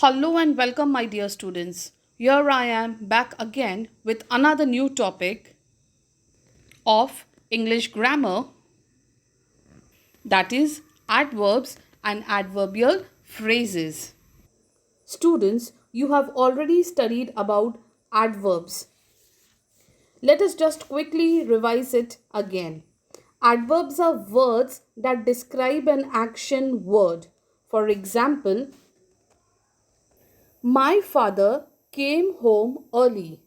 Hello and welcome, my dear students. Here I am back again with another new topic of English grammar, that is, adverbs and adverbial phrases. Students, you have already studied about adverbs. Let us just quickly revise it again. Adverbs are words that describe an action word. For example, my father came home early.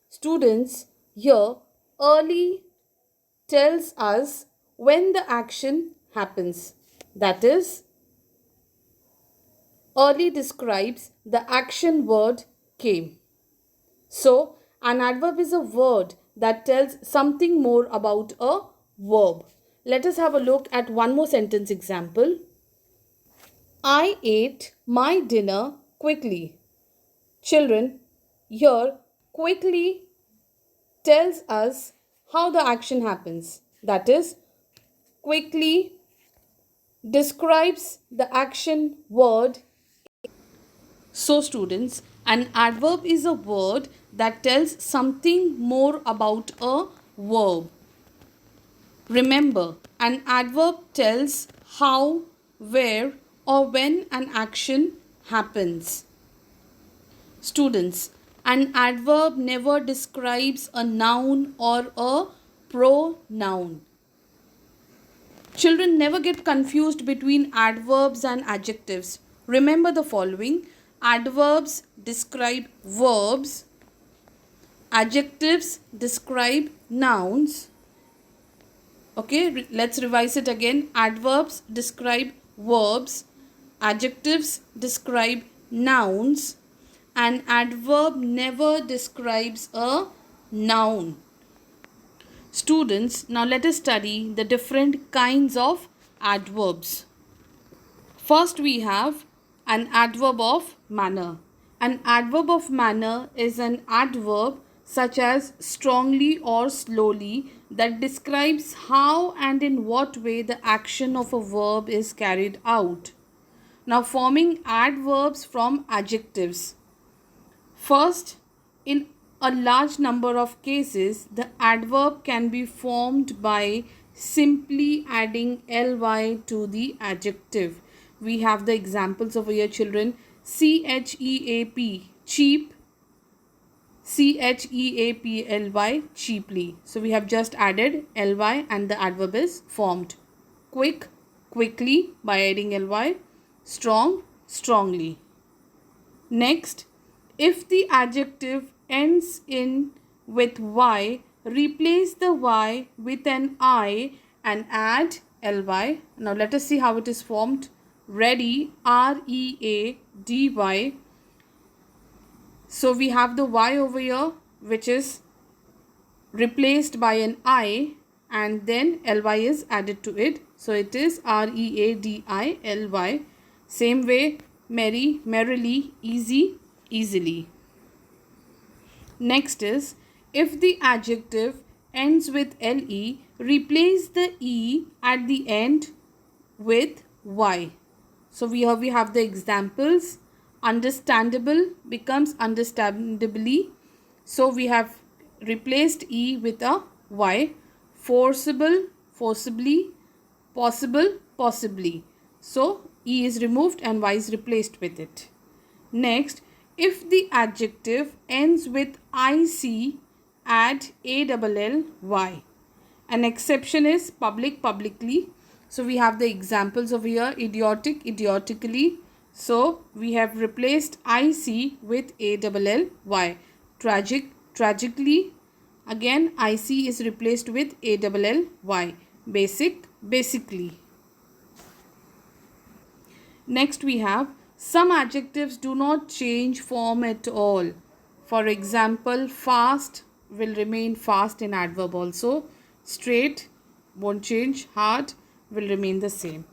Students, here early tells us when the action happens. That is, early describes the action word came. So, an adverb is a word that tells something more about a verb. Let us have a look at one more sentence example. I ate my dinner quickly. Children, here quickly tells us how the action happens. That is, quickly describes the action word. So, students, an adverb is a word that tells something more about a verb. Remember, an adverb tells how, where, or when an action happens. Students, an adverb never describes a noun or a pronoun. Children, never get confused between adverbs and adjectives. Remember the following: adverbs describe verbs, adjectives describe nouns. Okay, let's revise it again. Adverbs describe verbs, adjectives describe nouns, and adverb never describes a noun. Students, now let us study the different kinds of adverbs. First, we have an adverb of manner. An adverb of manner is an adverb such as strongly or slowly that describes how and in what way the action of a verb is carried out. Now, forming adverbs from adjectives. First, in a large number of cases, the adverb can be formed by simply adding ly to the adjective. We have the examples over here, children. CHEAP, cheap. CHEAPLY, cheaply. So we have just added ly and the adverb is formed. Quick, quickly by adding ly. Strong, strongly. Next, if the adjective ends in with y, replace the y with an I and add ly. Now let us see how it is formed. Ready, READY. So we have the y over here, which is replaced by an I, and then ly is added to it. So it is READILY. Same way, merry, merrily, easy, easily. Next is, if the adjective ends with le, replace the e at the end with y. So we have the examples. Understandable becomes understandably. So we have replaced e with a y. Forcible, forcibly. Possible, possibly. So e is removed and y is replaced with it. Next, if the adjective ends with ic, add ALLY. An exception is public, publicly. So we have the examples over here. Idiotic, idiotically. So we have replaced IC with ALLY. Tragic, tragically. Again, IC is replaced with ALLY. Basic, basically. Next we have some adjectives do not change form at all. For example, fast will remain fast in adverb also. Straight won't change. Hard will remain the same.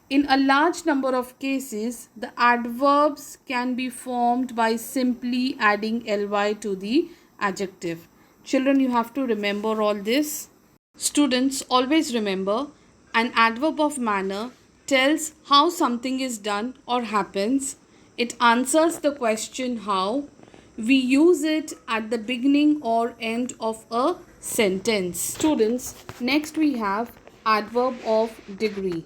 In a large number of cases, the adverbs can be formed by simply adding ly to the adjective. Children, you have to remember all this. Students, always remember, an adverb of manner tells how something is done or happens. It answers the question how. We use it at the beginning or end of a sentence. Students, next we have adverb of degree.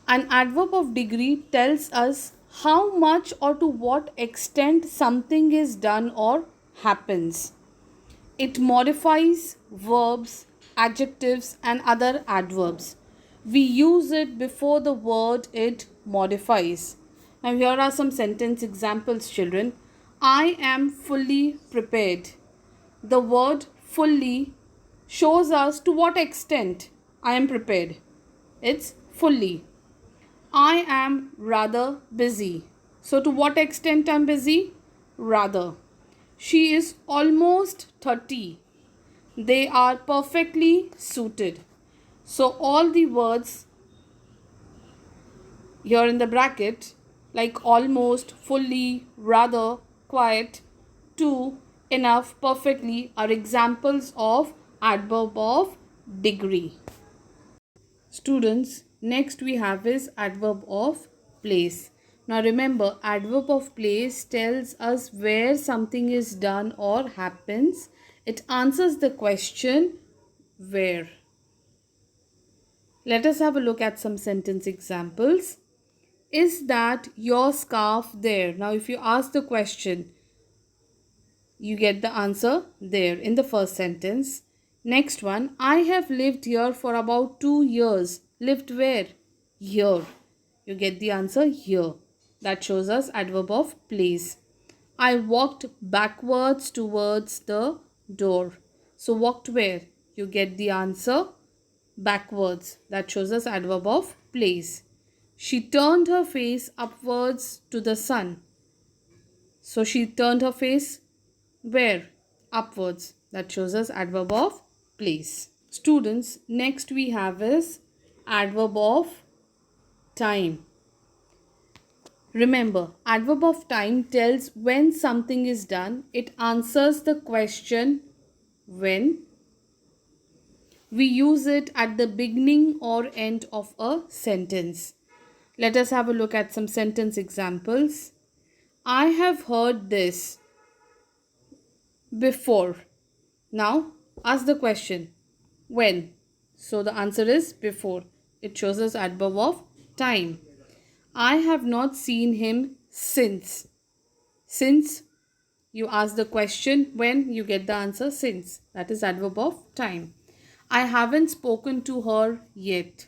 An adverb of degree tells us how much or to what extent something is done or happens. It modifies verbs, adjectives, and other adverbs. We use it before the word it modifies. Now, here are some sentence examples, children. I am fully prepared. The word fully shows us to what extent I am prepared. It's fully. I am rather busy. So, to what extent I'm busy? Rather. She is almost 30. They are perfectly suited. So, all the words here in the bracket, like almost, fully, rather, quite, to, enough, perfectly, are examples of adverb of degree. Students, next we have is adverb of place. Now remember, adverb of place tells us where something is done or happens. It answers the question where. Let us have a look at some sentence examples. Is that your scarf there? Now if you ask the question, you get the answer there in the first sentence. Next one, I have lived here for about 2 years. Lived where? Here. You get the answer here. That shows us adverb of place. I walked backwards towards the door. So walked where? You get the answer backwards. That shows us adverb of place. She turned her face upwards to the sun. So she turned her face where? Upwards. That shows us adverb of place. Students, next we have is adverb of time. Remember, adverb of time tells when something is done. It answers the question when. We use it at the beginning or end of a sentence. Let us have a look at some sentence examples. I have heard this before. Now, ask the question when. So the answer is before. It shows us adverb of time. I have not seen him since. Since, you ask the question when, you get the answer since. That is adverb of time. I haven't spoken to her yet.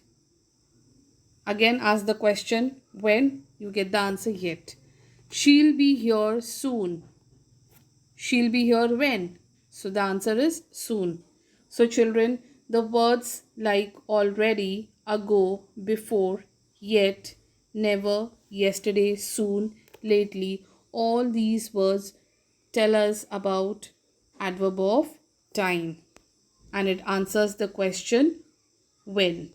Again, ask the question when, you get the answer yet. She'll be here soon. She'll be here when? So the answer is soon. So children, the words like already, ago, before, yet, never, yesterday, soon, lately, all these words tell us about adverb of time, and it answers the question when.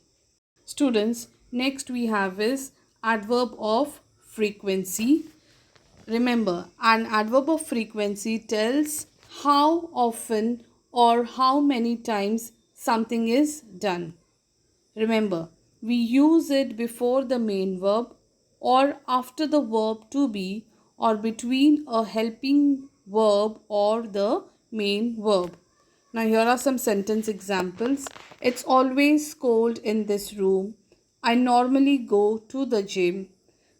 Students, next we have is adverb of frequency. Remember, an adverb of frequency tells how often or how many times something is done. Remember, we use it before the main verb or after the verb to be or between a helping verb or the main verb. Now, here are some sentence examples. It's always cold in this room. I normally go to the gym.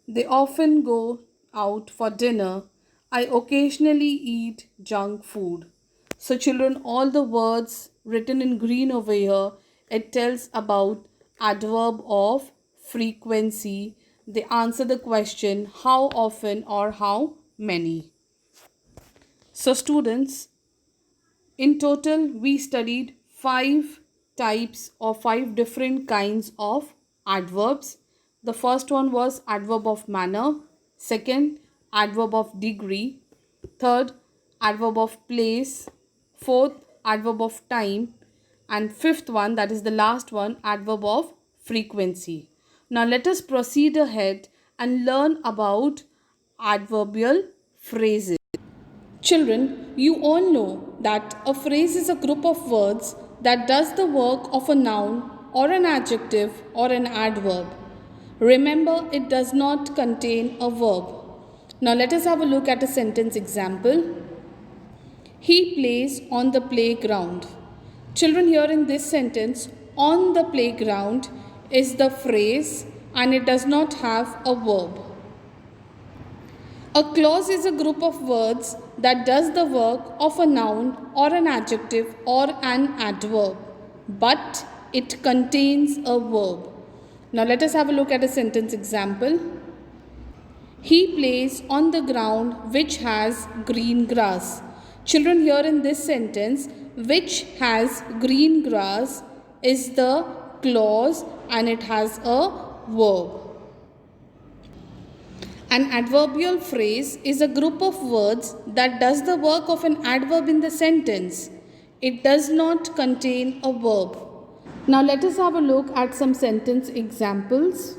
They often go out for dinner. I occasionally eat junk food. So, children, all the words written in green over here, it tells about adverb of frequency. They answer the question how often or how many. So, students, in total, we studied 5 types or 5 different kinds of adverbs. The first one was adverb of manner. Second, adverb of degree. Third, adverb of place. Fourth, adverb of time. And fifth one, that is the last one, adverb of frequency. Now let us proceed ahead and learn about adverbial phrases. Children, you all know that a phrase is a group of words that does the work of a noun or an adjective or an adverb. Remember, it does not contain a verb. Now let us have a look at a sentence example. He plays on the playground. Children, here in this sentence, on the playground is the phrase and it does not have a verb. A clause is a group of words that does the work of a noun or an adjective or an adverb, but it contains a verb. Now let us have a look at a sentence example. He plays on the ground which has green grass. Children, here in this sentence, which has green grass is the clause and it has a verb. An adverbial phrase is a group of words that does the work of an adverb in the sentence. It does not contain a verb. Now let us have a look at some sentence examples.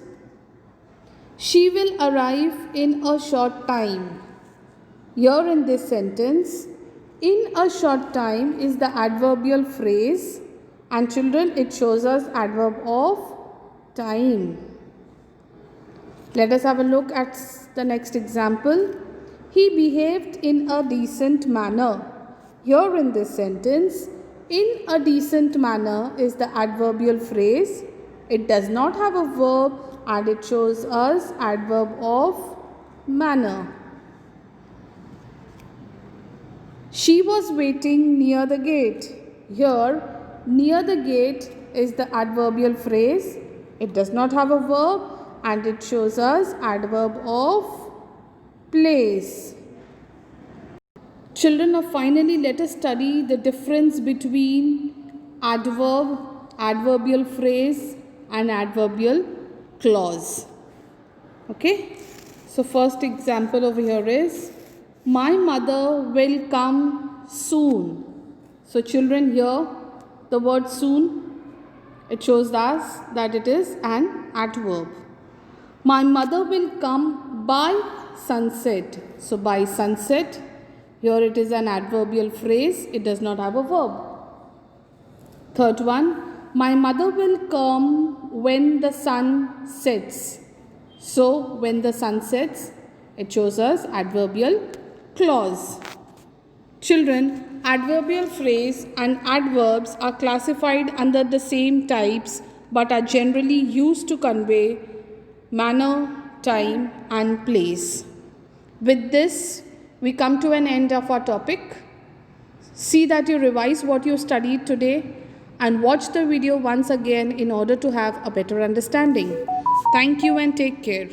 She will arrive in a short time. Here in this sentence, in a short time is the adverbial phrase, and children, it shows us adverb of time. Let us have a look at the next example. He behaved in a decent manner. Here in this sentence, in a decent manner is the adverbial phrase. It does not have a verb and it shows us adverb of manner. She was waiting near the gate. Here, near the gate is the adverbial phrase. It does not have a verb and it shows us adverb of place. Children, now finally let us study the difference between adverb, adverbial phrase and adverbial clause. Okay, so first example over here is my mother will come soon. So children, here the word soon, it shows us that it is an adverb. My mother will come by sunset. So by sunset, here it is an adverbial phrase. It does not have a verb. Third one, my mother will come when the sun sets. So when the sun sets, it shows us adverbial clause. Children, adverbial phrase and adverbs are classified under the same types but are generally used to convey manner, time and place. With this, we come to an end of our topic. See that you revise what you studied today and watch the video once again in order to have a better understanding. Thank you and take care.